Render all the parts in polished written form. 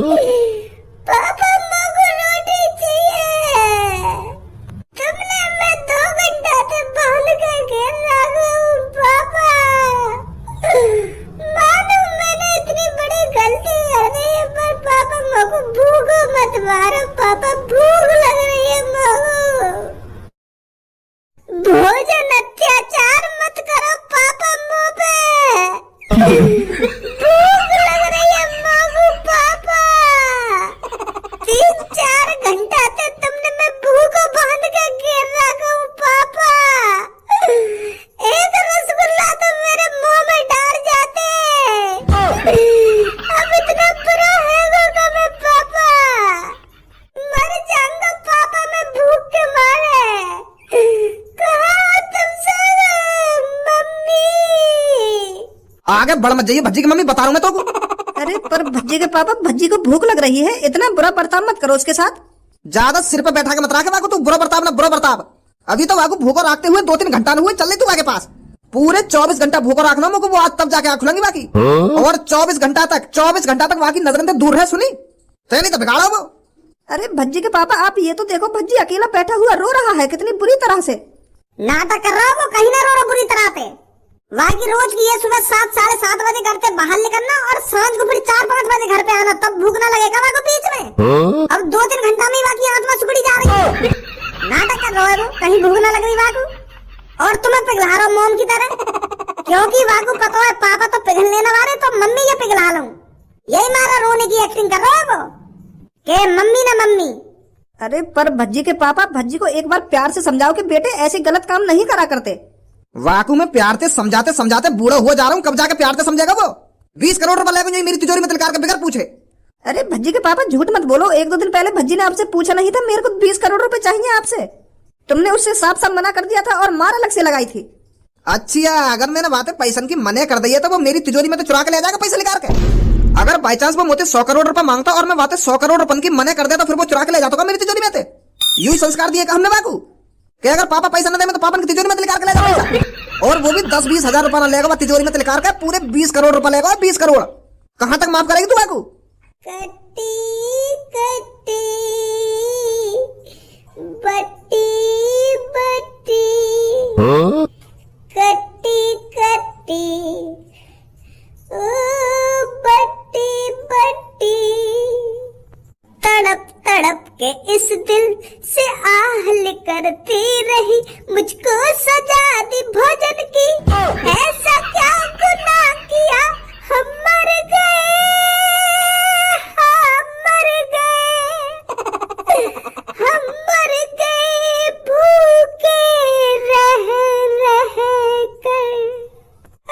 पापा मुझको रोटी चाहिए। तुमने मैं 2 घंटा से बांध के घेर रखा हूँ पापा। मानो मैंने इतनी बड़ी गलती कर दी है, पर पापा मुझको भूखो मत मारो पापा, भूख लग रही है मुझको। भोजन अत्याचार मत करो पापा मुझ पे। भूख लग रही है मुझको पापा। 3-4 घंटा से तुमने मैं भूखो बांध के घेर रखा हूँ पापा। एक रसगुल्ला तो मेरे मुंह में डाल जाते। अब इतना बुरा है मैं पापा, मर जाऊंगा पापा मैं भूख के मारे। कहाँ हो तुम सब मम्मी? आगे बढ़ मत जाइए, भज्जी की मम्मी बता रहा हूँ मैं तो। अरे पर भज्जी के पापा, भज्जी को भूख लग रही है, इतना बुरा बर्ताव मत करो उसके साथ। ज्यादा सिर पे बैठा के मत रखे वाको, तू बुरा बर्ताव ना बुरा बर्ताव। अभी तो वाको भूखो रखते हुए 2-3 घंटा न हुए, चल रही तू आगे पास। पूरे 24 घंटा भूखो रखना मुझको, वो आज तब जाके आँख खुलेंगी बाकी। और 24 घंटा तक बाकी नजर से दूर रहे, सुनी तो नहीं तो बिगाड़ा वो। अरे भज्जी के पापा, आप ये तो देखो, भज्जी अकेला बैठा हुआ रो रहा है कितनी बुरी तरह से। नाटक कर रहा वो, कहीं ना रो रहा बुरी तरह पे। वहाँ की रोज की ये सुबह 7-7:30 बजे घर से बाहर निकलना और सांझ को फिर 4-5 बजे घर पे आना, तब भूख ना लगेगा वहाँ को बीच में। अब 2-3 घंटा में वहाँ की आत्मा सुगड़ी जा रही है। नाटक कर रहा है वो, कहीं भूख ना लग रही वहाँ को। और तुम्हें पिघला रहा मोम की तरह, क्योंकि वहाँ को पता है पापा तो पिघल लेने वाले, तो मम्मी ये पिघला लूं। यही मारा रोने की एक्टिंग कर रहा है वो, के मम्मी ना मम्मी। अरे पर भज्जी के पापा, भज्जी को एक बार प्यार से समझाओ कि बेटे ऐसे गलत काम नहीं करा करते। वाकू में प्यार से समझाते बूढ़ा हुआ जा रहा हूँ, कब जाके प्यार से समझेगा वो। 20 करोड़ रुपए लेगा मेरी तिजोरी में तिलकार के बगैर पूछे। अरे भज्जी के पापा झूठ मत बोलो, 1-2 दिन पहले भज्जी ने आपसे पूछा नहीं था मेरे को 20 करोड़ रुपए चाहिए आपसे? तुमने उससे साफ साफ मना कर दिया था और मार अलग से लगाई थी। अच्छा, अगर मैंने बातें पैसन की मने कर दी है तो वो मेरी तिजोरी में तो चुरा के ले जाएगा पैसे निकाल के। अगर बाई चांस वो मुझे 100 करोड़ रुपए मांगता और मैं बातें 100 करोड़ रुपए की मने कर देता, फिर वो चुरा के ले जाता मेरी तिजोरी में। यू ही संस्कार दिए हमने बाकू कि अगर पापा पैसा न दे तो पापा की तिजोरी में निकाल के ले जाओ पैसा। और वो भी 10-20 हजार रुपया ना लेगा तिजोरी में निकाल के, पूरे 20 करोड़ रुपए लेगा। 20 करोड़ कहाँ तक माफ करेगी तू बाकू? कट्टी कट्टी बट्टी बट्टी, कट्टी कट्टी ओ बट्टी बट्टी। तड़प तड़प के इस दिल से आहल करती रही, मुझको सजा दी भोजन की। ऐसा क्या गुनाह किया, हम मर गए, हम मर गए, हम मर गए भूखे रह रह कर।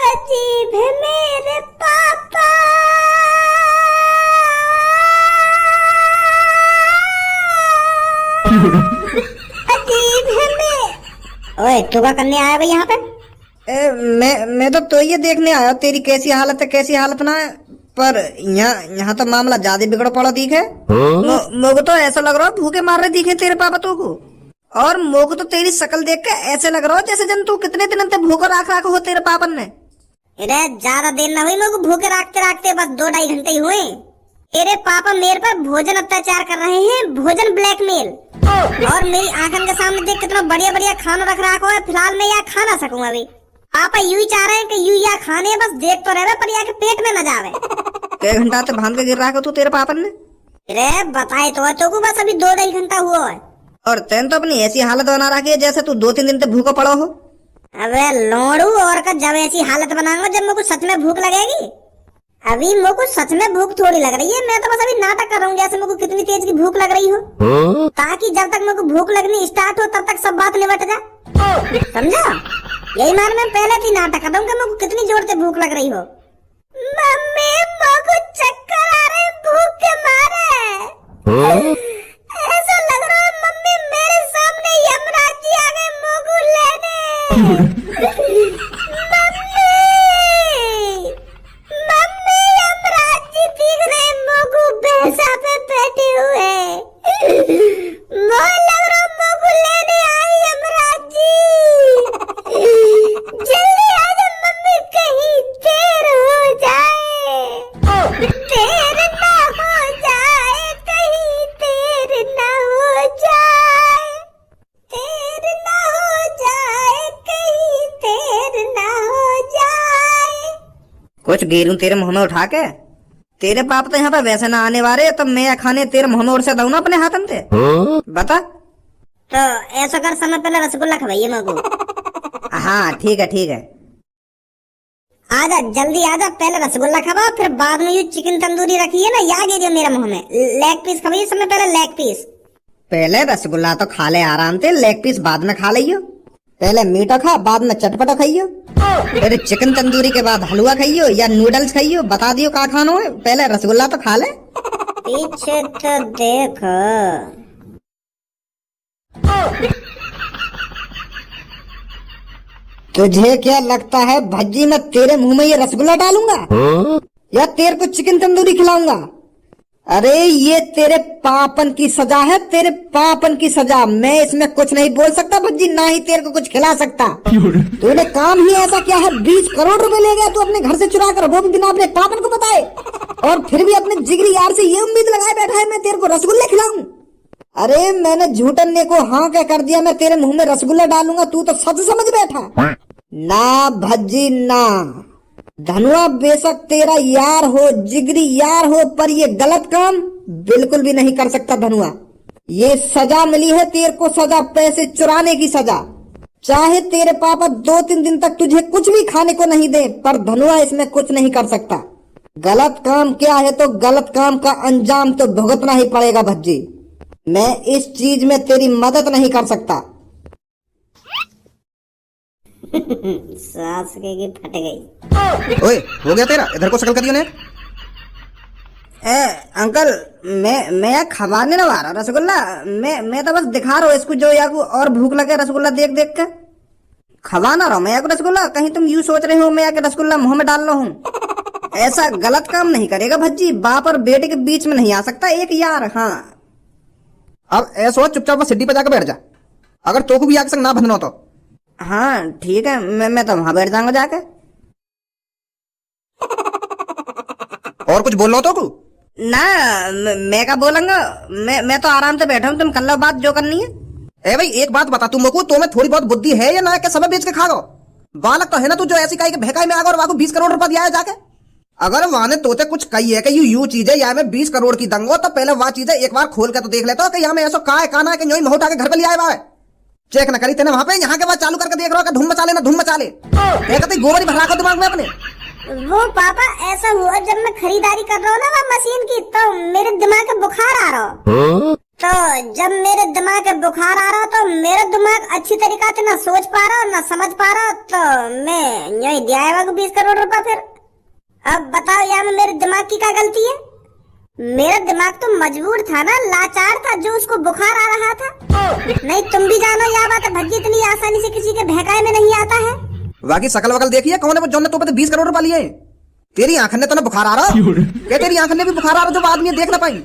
अजीब है मेरे पापा। अजीब है ओए तू क्या करने आया भाई यहाँ पे? मैं तो ये देखने आया तेरी कैसी हालत है, कैसी हालत ना है। पर यहाँ तो मामला ज्यादा बिगड़ पड़ा दिखे। मोको तो ऐसा लग रहा है भूखे मार रहे दिखे तेरे पापा तो को। और मोको तो तेरी शक्ल देख के ऐसे लग रहा है जैसे जन तू कितने दिन तक भूखा रखा हो तेरे पापन ने। अरे ज्यादा देर ना हुई, मेरे को भूखे रखते रखते बस 2-2.5 घंटे ही हुए। तेरे पापा मेरे पर भोजन अत्याचार कर रहे हैं, भोजन ब्लैकमेल। और मेरी आंखन के सामने देख कितना बढ़िया बढ़िया खाना रख रखा है, फिलहाल मैं यहाँ खा ना सकूं अभी। पापा यूं ही चाह रहे हैं कि यूं यहाँ खाने बस देख तो रहे, पर यहाँ के पेट में न जावे। 1 घंटा से भान के गिर रहा तू तेरे पापन ने। अरे बताए तो को बस अभी 2-2.5 घंटा हुआ है। और तैन तो अपनी ऐसी हालत बना रखी है जैसे तू 2-3 दिन तक भूखा पड़ा हो। अबे लोड़ू, और का जब ऐसी हालत बनाऊंगा जब मेरे को सच में भूख लगेगी। अभी मेरे को सच में भूख थोड़ी लग रही है, मैं तो बस अभी नाटक कर रहा हूँ जैसे मेरे को कितनी तेज की भूख लग रही हो, ताकि जब तक मेरे को भूख लगनी स्टार्ट हो तब तक सब बात निबट जा। समझा? यही मान मैं पहले भी नाटक कर रहा हूँ कि मेरे को कितनी जोर से भूख लग रही हो। मम्मी मेरे को चक्कर आ रहे भूख के मारे। ऐसा लग रहा है मम्मी मेरे सामने यमराज जी आ गए मेरे को लेने। मम्मी यमराज जी दिख रहे मेरे को भैंसा पे बैठे हुए। लग रहा मेरे को लेने आए यमराज जी। जल्दी आ जा मम्मी, कहीं देर हो जाए। देर ना हो जाए। गेरूं तेरे मुंह में उठा के। तेरे पाप तो यहाँ पे वैसे ना आने वाले, तो मैं खाने तेरे मुंह में उड़ से दूं ना अपने हाथन से। बता। तो ऐसा कर, समय पहले रसगुल्ला खवाइए मेरे को। हाँ ठीक है ठीक है। आजा जल्दी आजा, पहले रसगुल्ला खवा, फिर बाद में ये चिकन तंदूरी रखी है ना, या गिरियो मेरे मुंह में। लेग पीस खवाइए समय पहले, लेग पीस। पहले रसगुल्ला तो खा ले आराम से, लेग पीस बाद में खा लियो। पहले मीठा खा, बाद में चटपटा खाइयो। फिर चिकन तंदूरी के बाद हलवा खाइयो या नूडल्स खाइयो, बता दियो का खानो है। पहले रसगुल्ला तो खा ले। पीछे तो देखो। तुझे क्या लगता है भज्जी मैं तेरे मुंह में ये रसगुल्ला डालूंगा या तेरे को चिकन तंदूरी खिलाऊंगा? अरे ये तेरे पापन की सजा है, तेरे पापन की सजा। मैं इसमें कुछ नहीं बोल सकता भज्जी, ना ही तेरे को कुछ खिला सकता। तूने काम ही ऐसा क्या है, 20 करोड़ रुपए ले गया तू अपने घर से चुरा कर, वो भी बिना अपने पापन को बताए। और फिर भी अपने जिगरी यार से ये उम्मीद लगाए बैठा है मैं तेरे को रसगुल्ले खिलाऊं। अरे मैंने झूठन्ने को हाँ क्या कर दिया, मैं तेरे मुंह में रसगुल्ला डालूंगा, तू तो सच समझ बैठा। ना भज्जी ना, धनुआ बेशक तेरा यार हो, जिगरी यार हो, पर ये गलत काम बिल्कुल भी नहीं कर सकता धनुआ। ये सजा मिली है तेरे को, सजा, पैसे चुराने की सजा। चाहे तेरे पापा 2-3 दिन तक तुझे कुछ भी खाने को नहीं दे, पर धनुआ इसमें कुछ नहीं कर सकता। गलत काम क्या है तो गलत काम का अंजाम तो भुगतना ही पड़ेगा भज्जी। मैं इस चीज में तेरी मदद नहीं कर सकता। सास की फट गई। ओए हो गया तेरा, इधर को शकल करियो ने। अंकल मैं खवाने ना रहा रसगुल्ला, मैं तो बस दिखा रहा हूँ इसको, जो या को और भूख लगे रसगुल्ला देख देख के खवा ना रहा मैं को रसगुल्ला। कहीं तुम यूं सोच रहे हो मैं आके रसगुल्ला मुंह में डाल रहा हूँ। ऐसा गलत काम नहीं करेगा भज्जी, बाप और बेटे के बीच में नहीं आ सकता एक यार। हाँ अब ऐसा हो, चुपचाप सिड्डी पे जाकर बैठ जा, अगर तो को भी आग संग ना बंधना तो। हाँ ठीक है, मैं तो वहां बैठ जाऊंगा जाके। और कुछ बोल लो तो को ना मैं क्या बोलूंगा, मैं तो आराम से बैठा हूँ, तुम कर लो बात जो करनी है। ए भाई एक बात बता, तुम को तो में थोड़ी बहुत बुद्धि है या ना, क्या सब बेच के खा लो? बालक तो है ना तू, जो ऐसी काई के भैकाई में आगा और वाको 20 करोड़ रुपया दिया है जाके। अगर वहां ने तोते कुछ कही है कि यू चीज है, या मैं 20 करोड़ की दंगो, तो पहले वह चीज एक बार खोल के तो देख लेता हूँ कि यहाँ में ऐसा का है काना है कि यूं उठा के घर पे ले आए हुआ है। चेक न करी तेने वहां पे, यहाँ के बाद चालू करके देख रहा हो धूम मचा ले ना धूम मचा ले। कहते गोबरी भरा को दिमाग में अपने। वो पापा ऐसा हुआ, जब मैं खरीदारी कर रहा हूँ ना वह मशीन की, तो मेरे दिमाग में बुखार आ रहा। तो जब मेरे दिमाग में बुखार आ रहा, तो मेरा दिमाग अच्छी तरीका से ना सोच पा रहा ना समझ पा रहा, तो मैं यही दिया 20 करोड़ रुपया। फिर अब बताओ यहाँ में मेरे दिमाग की क्या गलती है? मेरा दिमाग तो मजबूर था ना, लाचार था, जो उसको बुखार आ रहा था। नहीं तुम भी जानो यह बात, भज्जी इतनी आसानी से किसी के भहकाए में नहीं आता है। बाकी शकल वकल देखिए कौन है वो, जो ने तो 20 करोड़ रुपया लिए। तेरी आंख ने तो ना बुखार आ रहा, क्या तेरी आंख ने भी बुखार आ रहा, जो आदमी देख ना पाई।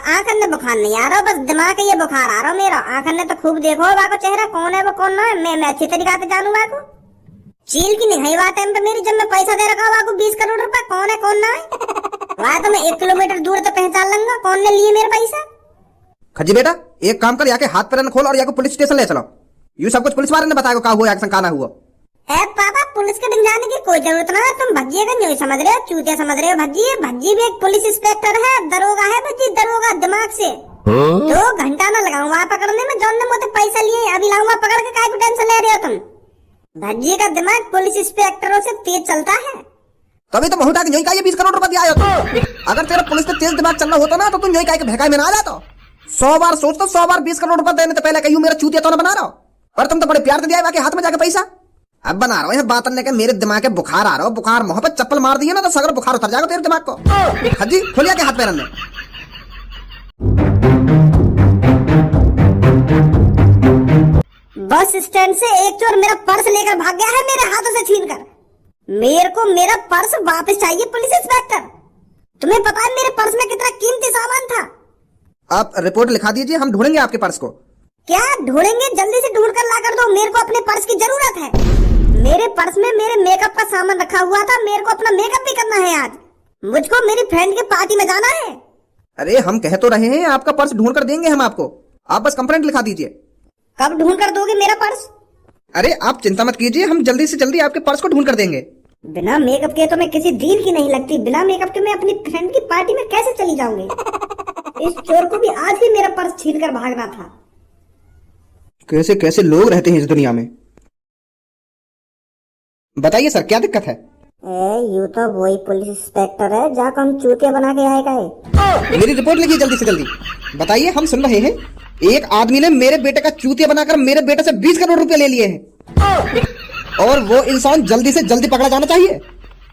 आंख ने बुखार नहीं आ रहा, बस दिमाग का ये बुखार आ रहा मेरा। आंख ने तो खूब देखो वाको चेहरा, कौन है वो कौन ना है, मैं अच्छी तरीका से जानू वाको। चील की नहीं हुआ टाइम पे मेरी, जब मैं पैसा दे रखा वाको 20 करोड़ रुपया, कौन है कौन ना है वह तो मैं 1 किलोमीटर दूर तो पहचान लूंगा कौन ने लिए मेरे पैसा। खजी बेटा एक काम कर, याके हाथ पैर खोल और याको पुलिस स्टेशन ले चलो। यू सब कुछ पुलिस वाले ने बताया का हुआ, या काना हुआ। ए पापा पुलिस के दिन जाने की कोई जरूरत ना है, तुम भज्जी का न्यू समझ रहे हो, चूतिया समझ रहे हो। भज्जी भी एक पुलिस इंस्पेक्टर है, दरोगा है भज्जी, दरोगा दिमाग से। 2 घंटा ना लगाऊं वहाँ पकड़ने में, जौन ने मुझे पैसा लिए अभी लाऊंगा पकड़ के, काय को टेंशन ले रहे हो तुम? भज्जी का दिमाग पुलिस इंस्पेक्टरों से तेज चलता है। तभी तो बहुत आगे का ये 20 करोड़ रुपया दिया है तो। अगर तेरा पुलिस से तेज दिमाग चलना होता ना, तो तुम यही के भैकाई में ना आ जाता। 100 बार सोच तो 100 बार 20 करोड़ रुपया देने तो पहले कहीं मेरा चूतिया तो ना बना रहा हो। पर तुम तो बड़े प्यार से दिया बाकी हाथ में जाके पैसा। अब बना रहा हूँ यह बात लेके, मेरे दिमाग के बुखार आ रहा हो, बुखार मुंह पे चप्पल मार दी है ना, तो सगर बुखार उतर जाएगा तेरे दिमाग को। हजी खोलिया के हाथ पैर ने। बस स्टैंड से एक चोर मेरा पर्स लेकर भाग गया है, मेरे हाथों से छीनकर। मेरे को मेरा पर्स वापस चाहिए पुलिस इंस्पेक्टर। तुम्हें पता है मेरे पर्स में कितना कीमती सामान था? आप रिपोर्ट लिखा दीजिए, हम ढूंढेंगे आपके पर्स को। क्या ढूंढेंगे? जल्दी से ढूंढ कर ला कर दो, मेरे को अपने पर्स की जरूरत है। मेरे पर्स में मेरे मेकअप का सामान रखा हुआ था, मेरे को अपना मेकअप भी करना है आज। मुझको मेरी फ्रेंड की पार्टी में जाना है। अरे हम कह तो रहे हैं आपका पर्स ढूंढ कर देंगे हम आपको, आप बस कंप्लेंट लिखा दीजिए। कब ढूंढ कर दोगे मेरा पर्स? अरे आप चिंता मत कीजिए, हम जल्दी से जल्दी आपके पर्स को ढूंढ कर देंगे। बिना मेकअप के तो मैं किसी दिन की नहीं लगती। बिना मेकअप के मैं अपनी फ्रेंड की पार्टी में कैसे चली जाऊंगी? इस चोर को भी आज ही मेरा पर्स छीन कर भागना था। कैसे कैसे लोग रहते हैं इस दुनिया में। बताइए सर, क्या दिक्कत है? यू तो वही पुलिस इंस्पेक्टर है जाकर हम चूतिया बना के आएगा है। मेरी रिपोर्ट लिखिए जल्दी से जल्दी। बताइए, हम सुन रहे हैं। एक आदमी ने मेरे बेटे का चूतिया बनाकर मेरे बेटे से 20 करोड़ रुपए ले लिए हैं और वो इंसान जल्दी से जल्दी पकड़ा जाना चाहिए।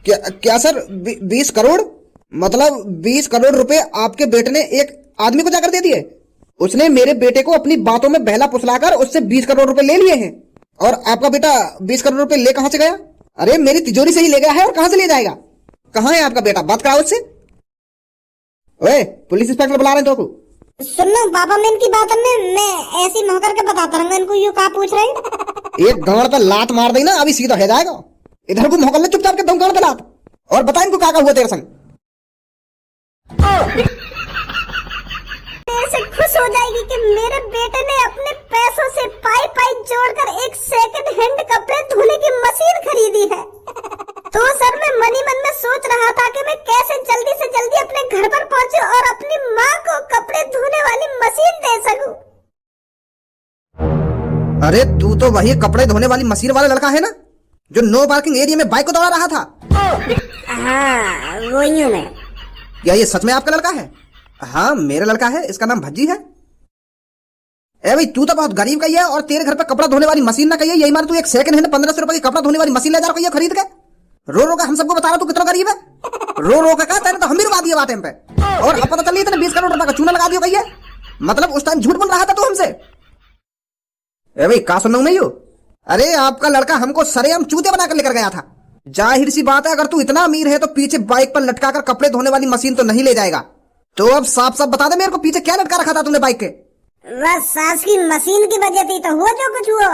क्या सर, 20 करोड़? मतलब 20 करोड़ रुपए आपके बेटे ने एक आदमी को जाकर दे दिए? उसने मेरे बेटे को अपनी बातों में बहला फुसलाकर उससे 20 करोड़ रुपए ले लिए हैं। और आपका बेटा 20 करोड़ रुपए ले कहां से गया? अरे मेरी तिजोरी से ही ले गया है, और कहां से ले जाएगा? कहां है आपका बेटा? बात कराओ उससे। ओए, पुलिस इंस्पेक्टर बुला रहे हैं तो। सुनो पापा, मैं इनकी बात मैं ऐसी मुंह करके बताता रहूंगा इनको। यू कहा पूछ रहे? एक गांड पे लात मार दी ना, अभी सीधा हो जाएगा। इधर को मोहकल ले चुपचाप के, दम गांड पे लात। और बता इनको क्या हुआ तेरे संग। से खुश हो जाएगी कि मेरे बेटे ने अपने पैसों से पाई पाई जोड़कर एक सेकंड हैंड कपड़े धोने की मशीन खरीदी है। तो सर, मैं मनी मन में सोच रहा था कि मैं कैसे जल्दी से जल्दी अपने घर पर पहुंचूं और अपनी माँ को कपड़े धोने वाली मशीन दे सकूं। अरे तू तो वही कपड़े धोने वाली मशीन वाला लड़का है ना, जो नो पार्किंग एरिया में बाइक को दौड़ा रहा था? हाँ, वही हूँ मैं। क्या ये सच में आपका लड़का है? हाँ, मेरा लड़का है। इसका नाम भज्जी है। ए भाई, तू तो बहुत गरीब का ही है और तेरे घर पे कपड़ा धोने वाली मशीन ना कहिए। यही मार, तू एक सेकंड हैंड 1500 रुपए की कपड़ा धोने वाली मशीन ले जा रहा है खरीद के। रो रो का हम सबको बता रहा तू कितना गरीब है। रो रो का कहा तेरे तो हम भी रुका दिए बात पे। और अब पता चल रही है 20 करोड़ रुपए का चूना लगा दियो कहिए। मतलब उस टाइम झूठ बोल रहा था तू हमसे। ए भाई, कहा सुन रहा हूं मैं यू? अरे आपका लड़का हमको सरेआम चूते बनाकर लेकर गया था। जाहिर सी बात है, अगर तू इतना अमीर है तो पीछे बाइक पर लटकाकर कपड़े धोने वाली मशीन तो नहीं ले जाएगा। तो अब साफ साफ बता दे मेरे को, पीछे क्या लटका रखा था तूने बाइक के? बस सास की मशीन की वजह थी तो हुआ जो कुछ हुआ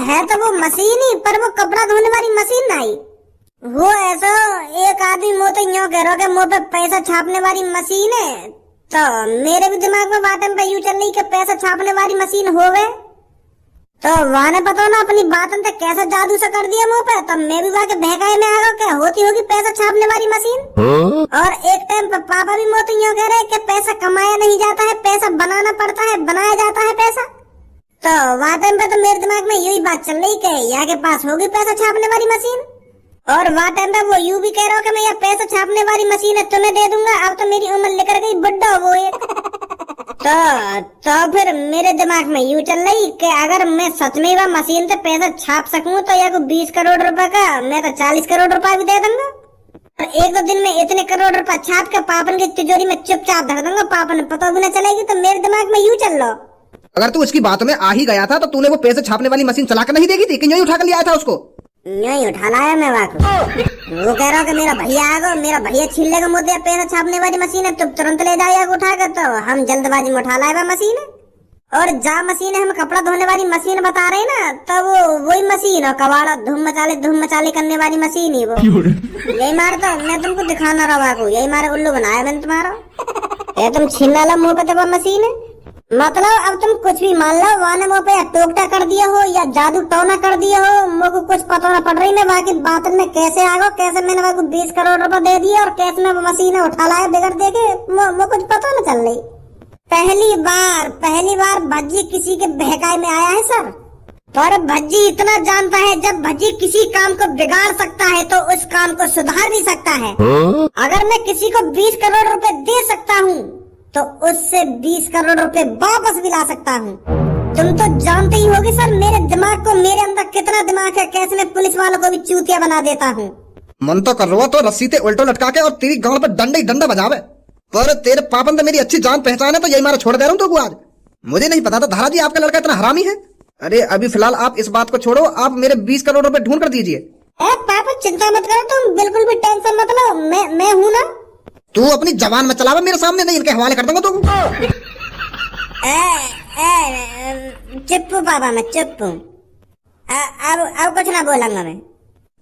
है तो वो मशीन ही, पर वो कपड़ा धोने वाली मशीन नहीं। वो ऐसा एक आदमी मुंह तो यूं कह रहा है मुंह पे पैसा छापने वाली मशीन है। तो मेरे भी दिमाग में बात पे यूं चल रही कि पैसा छापने वाली मशीन हो गए। तो वहां ने पता ना अपनी बातन तक कैसा जादू सा कर दिया मुंह पे। तब मैं भी वहां के बहकाए में आ गया क्या होती होगी पैसा छापने वाली मशीन। और एक टाइम पर पापा भी मोत यूं कह रहे कि पैसा कमाया नहीं जाता है, पैसा बनाना पड़ता है, बनाया जाता है पैसा। तो वहां टाइम पे तो मेरे दिमाग में यही बात चल रही कि यहाँ के पास होगी पैसा छापने वाली मशीन। और वहां टाइम पे वो यूं भी कह रहा हो कि मैं यह पैसा छापने वाली मशीन है तुम्हें दे दूंगा। अब तो मेरी उम्र लेकर गई बुड्ढा वो एक। तो फिर मेरे दिमाग में यूं चल रही कि अगर मैं सच में वह मशीन से पैसा छाप सकूं तो या 20 करोड़ रुपए का मैं तो 40 करोड़ रुपए भी दे दूंगा। और एक दो दिन में इतने करोड़ रुपए छाप के पापन की तिजोरी में चुपचाप धर दूंगा, पापन पता भी न चलेगी। तो मेरे दिमाग में यूं चल रहा। अगर तू उसकी बातों में आ ही गया था तो तूने वो पैसे छापने वाली मशीन चला कर नहीं देगी थी कि यूं उठा कर लिया था उसको? नहीं उठा लाया मैं वाको। वो कह रहा कि मेरा भैया आ गया, मेरा भैया छीन लेगा मुझे पैसा छापने वाली मशीन है, तुम तुरंत ले जाओ उठा कर। तो हम जल्दबाजी में उठा लाए मशीन। और जा मशीन है हम कपड़ा धोने वाली मशीन बता रहे ना, तो वो वही मशीन और कबाड़ा धूम मचाले करने वाली मशीन ही वो। यही मार तो मैं तुमको दिखाना रहा को, यही मारे उल्लू बनाया मैंने तुम्हारा। ये तुम छीन ला मुंह पे तो मशीन है। मतलब अब तुम कुछ भी मान लो, वाने मुंह पे टोकटा कर दिया हो या जादू टोना कर दिया हो, मुझको कुछ पता ना पड़ रही ना। बाकी बात में कैसे आ गो, कैसे मैंने वाको 20 करोड़ रुपए दे दिए और कैसे मैं वो मशीन उठा लाया बिगड़ देके, मुझे कुछ पता ना चल रही। पहली बार भज्जी किसी के बहकाए में आया है सर। पर भज्जी इतना जानता है, जब भज्जी किसी काम को बिगाड़ सकता है तो उस काम को सुधार भी सकता है। अगर मैं किसी को 20 करोड़ रुपए दे सकता हूँ तो उससे 20 करोड़ रुपए वापस भी ला सकता हूँ। तुम तो जानते ही होगे सर मेरे दिमाग को, मेरे अंदर कितना दिमाग है, कैसे मैं पुलिस वालों को भी चूतिया बना देता हूँ। मन तो कर रहा तो रस्सी से उल्टो लटका के और तेरी गांड पर डंडा ही डंडा बजावे। पर तेरे पापन तो मेरी अच्छी जान पहचान है तो यही मारा छोड़ दे रहा हूँ तो आज। मुझे नहीं पता था धारा जी आपका लड़का इतना हरामी है। अरे अभी फिलहाल आप इस बात को छोड़ो, आप मेरे 20 करोड़ रुपए ढूंढ कर दीजिए। पापा चिंता मत करो, तुम बिल्कुल भी टेंशन मत लो, मैं हूँ ना। तू अपनी जवान में चलावा, मेरे सामने नहीं, इनके हवाले कर दूंगा तू। चुप पापा, मैं चुप हूँ। अब कुछ ना बोलूंगा मैं।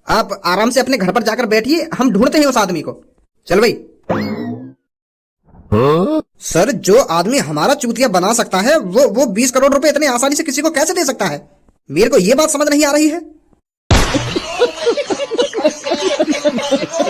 आप आराम से अपने घर पर जाकर बैठिए, हम ढूंढते हैं उस आदमी को। चल भाई। सर, जो आदमी हमारा चूतिया बना सकता है वो 20 करोड़ रुपए इतनी आसानी से किसी को कैसे दे सकता है? मेरे को ये बात समझ नहीं आ रही है। है